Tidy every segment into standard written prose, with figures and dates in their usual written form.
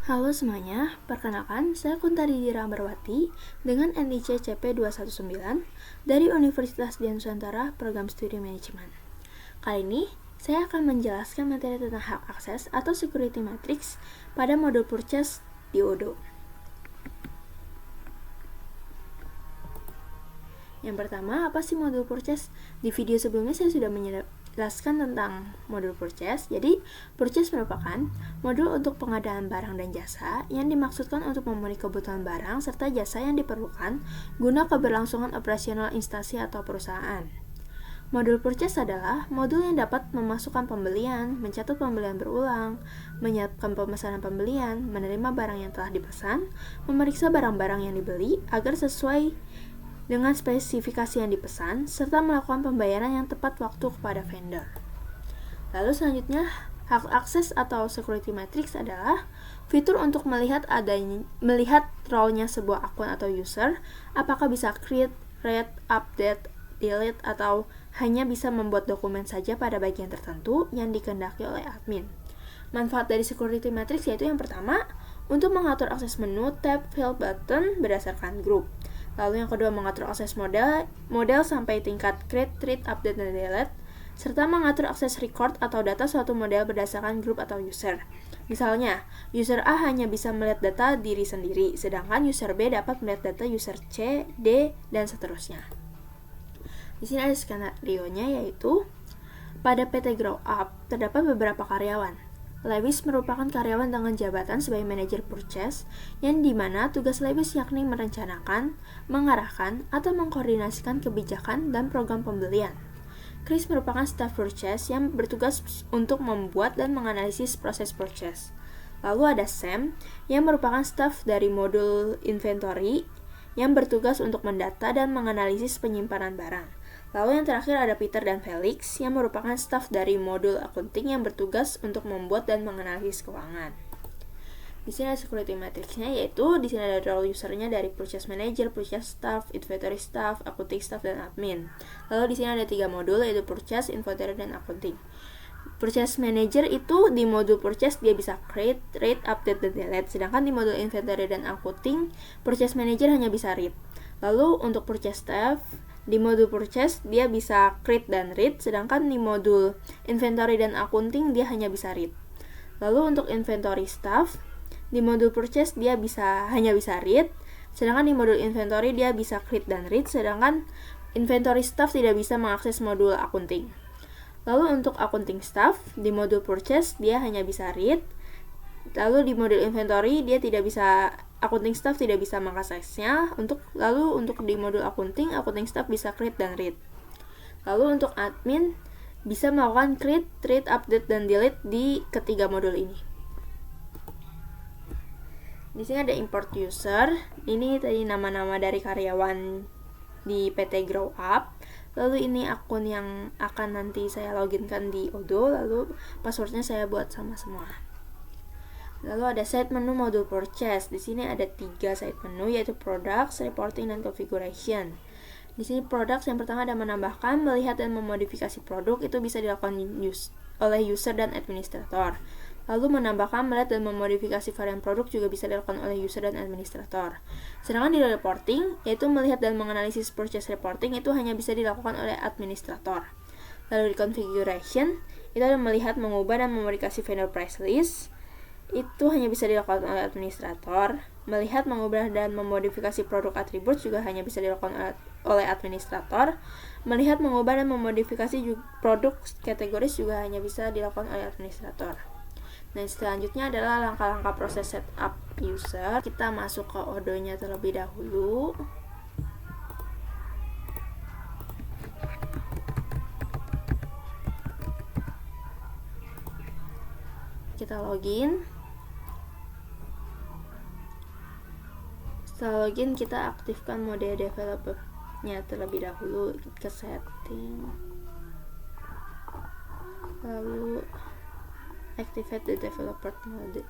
Halo semuanya, perkenalkan saya Kuntari Rambarwati dengan NIC CP219 dari Universitas Dian Nusantara Program Studi Manajemen. Kali ini, saya akan menjelaskan materi tentang hak akses atau security matrix pada modul purchase di Odoo. Yang pertama, apa sih modul purchase? Di video sebelumnya saya sudah menjelaskan tentang modul purchase. Jadi, purchase merupakan modul untuk pengadaan barang dan jasa yang dimaksudkan untuk memenuhi kebutuhan barang serta jasa yang diperlukan guna keberlangsungan operasional instansi atau perusahaan. Modul purchase adalah modul yang dapat memasukkan pembelian, mencatat pembelian berulang, menyiapkan pemesanan pembelian, menerima barang yang telah dipesan, memeriksa barang-barang yang dibeli agar sesuai dengan spesifikasi yang dipesan, serta melakukan pembayaran yang tepat waktu kepada vendor. Lalu selanjutnya, hak akses atau security matrix adalah fitur untuk melihat role-nya sebuah akun atau user, apakah bisa create, read, update, delete, atau hanya bisa membuat dokumen saja pada bagian tertentu yang dikehendaki oleh admin. Manfaat dari security matrix yaitu yang pertama, untuk mengatur akses menu, tab, field, button berdasarkan grup. Lalu yang kedua, mengatur akses model sampai tingkat create, read, update, dan delete, serta mengatur akses record atau data suatu model berdasarkan grup atau user. Misalnya, user A hanya bisa melihat data diri sendiri, sedangkan user B dapat melihat data user C, D, dan seterusnya. Di sini ada skenario-nya, yaitu pada PT Grow Up terdapat beberapa karyawan. Lewis merupakan karyawan dengan jabatan sebagai manajer purchase, yang dimana tugas Lewis yakni merencanakan, mengarahkan, atau mengkoordinasikan kebijakan dan program pembelian. Chris merupakan staff purchase yang bertugas untuk membuat dan menganalisis proses purchase. Lalu ada Sam yang merupakan staff dari modul inventory yang bertugas untuk mendata dan menganalisis penyimpanan barang. Lalu yang terakhir ada Peter dan Felix yang merupakan staf dari modul accounting yang bertugas untuk membuat dan menganalisis keuangan. Di sini ada security matrix-nya, yaitu di sini ada role usernya dari purchase manager, purchase staff, inventory staff, accounting staff, dan admin. Lalu di sini ada 3 modul, yaitu purchase, inventory, dan accounting. Purchase manager itu di modul purchase dia bisa create, read, update, dan delete. Sedangkan di modul inventory dan accounting, purchase manager hanya bisa read. Lalu untuk purchase staff, di modul purchase dia bisa create dan read, sedangkan di modul inventory dan accounting dia hanya bisa read. Lalu untuk inventory staff, di modul purchase dia hanya bisa read, sedangkan di modul inventory dia bisa create dan read, sedangkan inventory staff tidak bisa mengakses modul accounting. Lalu untuk accounting staff, di modul purchase dia hanya bisa read, lalu di modul inventory dia tidak bisa, accounting staff tidak bisa mengaksesnya. Lalu untuk di modul accounting staff bisa create dan read. Lalu untuk admin bisa melakukan create, read, update, dan delete di ketiga modul ini. Di sini ada import user. Ini tadi nama-nama dari karyawan di PT Grow Up. Lalu ini akun yang akan nanti saya loginkan di Odoo. Lalu passwordnya saya buat sama semua. Lalu ada side menu modul purchase. Di sini ada 3 side menu, yaitu products, reporting, dan configuration. Di sini products yang pertama ada menambahkan, melihat, dan memodifikasi produk. Itu bisa dilakukan oleh user dan administrator. Lalu menambahkan, melihat, dan memodifikasi varian produk juga bisa dilakukan oleh user dan administrator. Sedangkan di reporting, yaitu melihat dan menganalisis purchase reporting, itu hanya bisa dilakukan oleh administrator. Lalu di configuration, itu ada melihat, mengubah, dan memodifikasi vendor price list. Itu hanya bisa dilakukan oleh administrator. Melihat, mengubah, dan memodifikasi produk atribut juga hanya bisa dilakukan oleh administrator. Melihat, mengubah, dan memodifikasi produk kategoris juga hanya bisa dilakukan oleh administrator. Nah, selanjutnya adalah langkah-langkah proses setup user. Kita masuk ke Odoo-nya terlebih dahulu. Kita login. Setelah login, kita aktifkan mode developer-nya terlebih dahulu ke setting. Lalu activate the developer mode.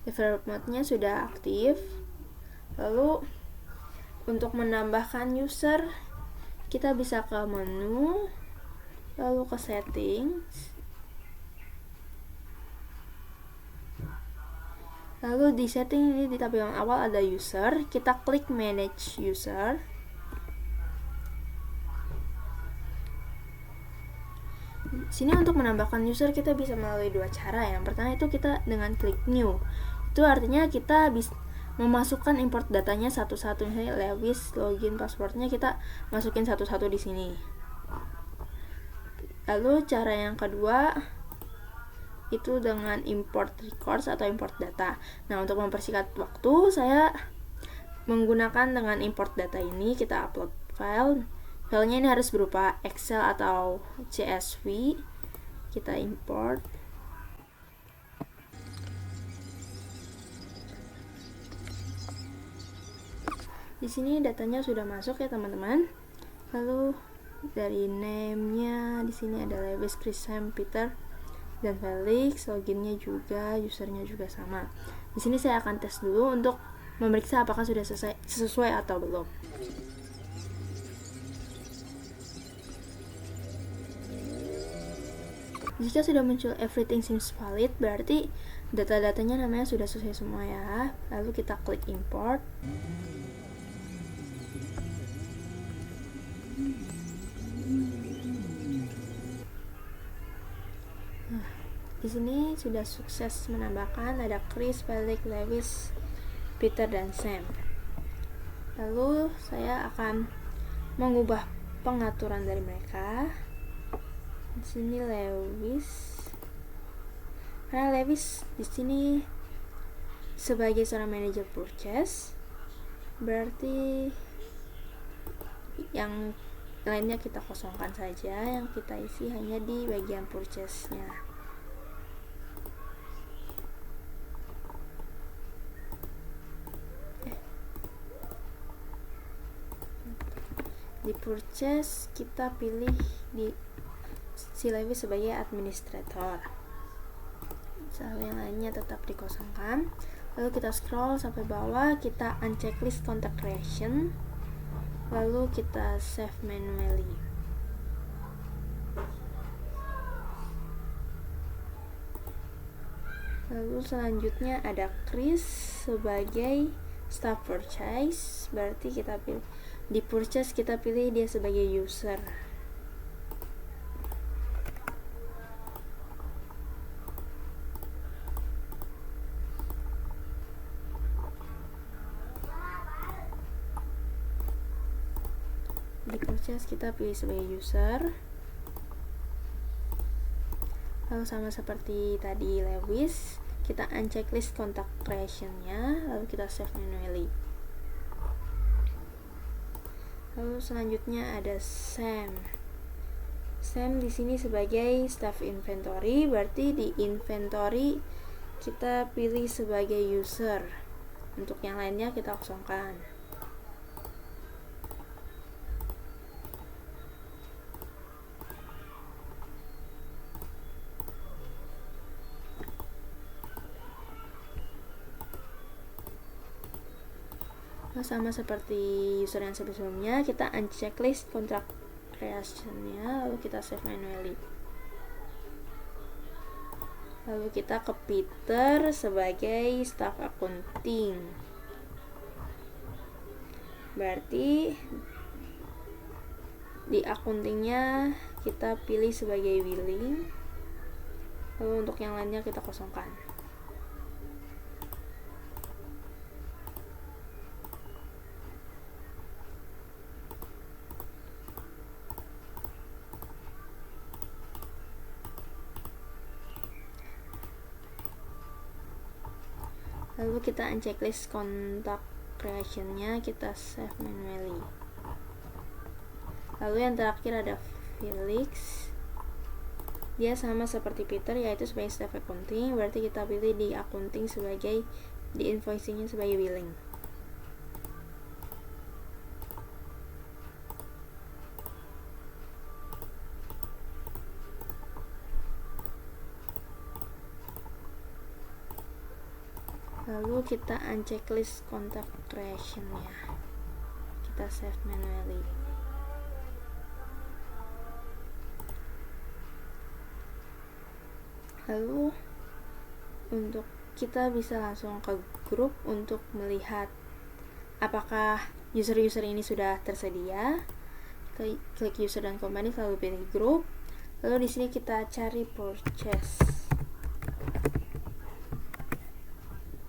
Developer mode-nya sudah aktif. Lalu untuk menambahkan user, kita bisa ke menu, lalu ke settings. Lalu di setting ini di tampilan awal ada user, kita klik manage user. Sini untuk menambahkan user kita bisa melalui dua cara. Yang pertama itu kita dengan klik new. Itu artinya kita bisa memasukkan import datanya satu-satu, misalnya Lewis login passwordnya kita masukin satu-satu di sini. Lalu cara yang kedua itu dengan import records atau import data. Nah, untuk mempersingkat waktu saya menggunakan dengan import data ini, kita upload file. Filenya ini harus berupa Excel atau CSV. Kita import. Di sini datanya sudah masuk ya teman-teman. Lalu dari name-nya di sini ada Lewis, Chris, Sam, Peter, dan Felix. Loginnya juga, usernya juga sama. Di sini saya akan tes dulu untuk memeriksa apakah sudah sesuai atau belum. Jika sudah muncul everything seems valid, berarti data-datanya namanya sudah sesuai semua ya. Lalu kita klik import. Nah, di sini sudah sukses menambahkan ada Chris, Felix, Lewis, Peter, dan Sam. Lalu saya akan mengubah pengaturan dari mereka. Di sini Lewis, karena Lewis di sini sebagai seorang manajer purchase, berarti yang lainnya kita kosongkan saja, yang kita isi hanya di bagian purchase-nya. Di purchase kita pilih di si Lewis sebagai administrator. Yang lainnya tetap dikosongkan. Lalu kita scroll sampai bawah, kita uncheck list contact creation. Lalu kita save manually. Lalu selanjutnya ada Chris sebagai staff purchase, berarti kita pilih di purchase, kita pilih dia sebagai user. Di purchase kita pilih sebagai user. Lalu sama seperti tadi Lewis, kita uncheck list contact creation-nya, lalu kita save manually. Lalu selanjutnya ada Sam. Sam di sini sebagai staff inventory, berarti di inventory kita pilih sebagai user. Untuk yang lainnya kita kosongkan. Sama seperti user yang sebelumnya, kita uncheck list contract creation-nya, lalu kita save manually. Lalu kita ke Peter sebagai staff accounting, berarti di accountingnya kita pilih sebagai billing. Lalu untuk yang lainnya kita kosongkan. Lalu kita uncheck list contact creation-nya, kita save manually. Lalu yang terakhir ada Felix, dia sama seperti Peter, yaitu sebagai staff accounting, berarti kita pilih di accounting sebagai, di invoicing-nya sebagai billing. Lalu kita uncheck list contact creation-nya, kita save manually. Lalu untuk kita bisa langsung ke grup untuk melihat apakah user-user ini sudah tersedia. Klik user dan company, lalu pilih grup. Lalu di sini kita cari purchase.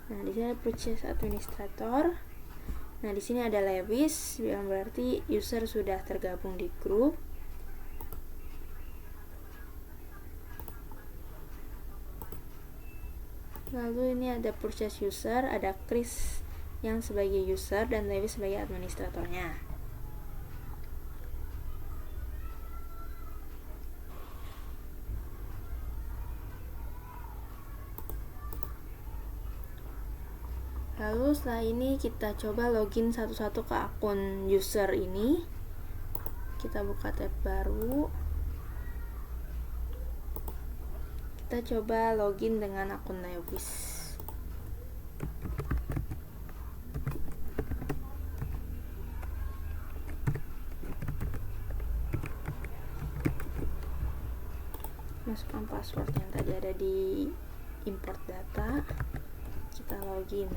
Nah, di sini ada purchase administrator. Nah, di sini ada Lewis, yang berarti user sudah tergabung di grup. Lalu ini ada purchase user, ada Chris yang sebagai user dan Lewis sebagai administratornya. Lalu setelah ini kita coba login satu-satu ke akun user ini. Kita buka tab baru. Kita coba login dengan akun Lewis. Masukkan password yang tadi ada di import data. Kita login.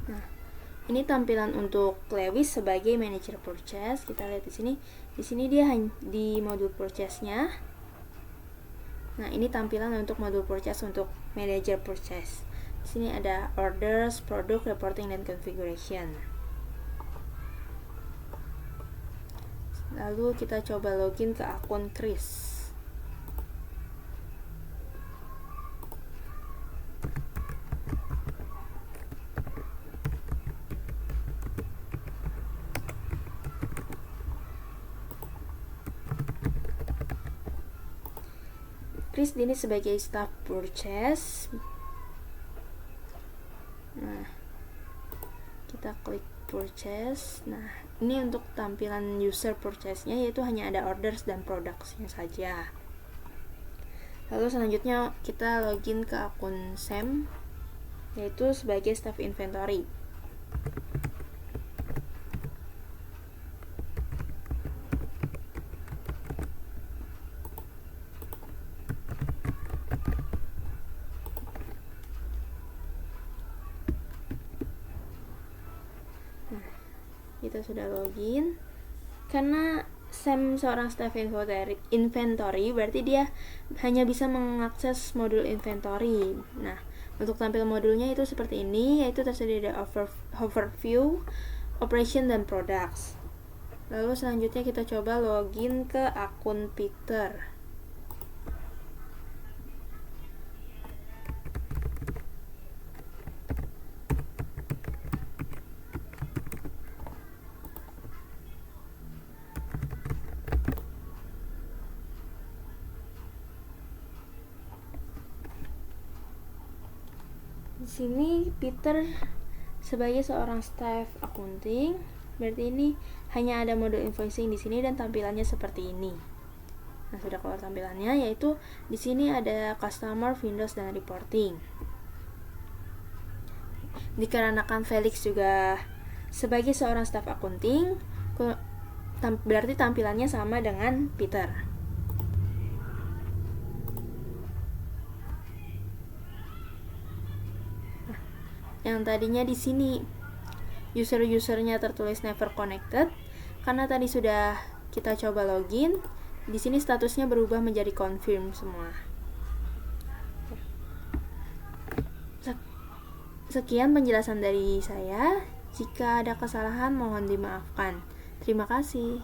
Nah, ini tampilan untuk Lewis sebagai manager purchase. Kita lihat di sini. Di sini dia di modul purchase-nya. Nah, ini tampilan untuk modul purchase untuk manager purchase. Di sini ada orders, product, reporting, dan configuration. Lalu kita coba login ke akun Chris. Chris ini sebagai staff purchase. Nah, kita klik purchase. Nah, ini untuk tampilan user purchase-nya, yaitu hanya ada orders dan products-nya saja. Lalu selanjutnya kita login ke akun Sam, yaitu sebagai staff inventory. Kita sudah login. Karena Sam seorang staff inventory, berarti dia hanya bisa mengakses modul inventory. Nah, untuk tampil modulnya itu seperti ini, yaitu tersedia di overview, operation, dan products. Lalu selanjutnya kita coba login ke akun Peter. Di sini Peter sebagai seorang staff accounting, berarti ini hanya ada modul invoicing di sini dan tampilannya seperti ini. Nah, sudah keluar tampilannya, yaitu di sini ada customer, Windows, dan reporting. Dikarenakan Felix juga sebagai seorang staff accounting, berarti tampilannya sama dengan Peter. Yang tadinya di sini user-usernya tertulis never connected, karena tadi sudah kita coba login, di sini statusnya berubah menjadi confirm semua. Sekian penjelasan dari saya. Jika ada kesalahan mohon dimaafkan. Terima kasih.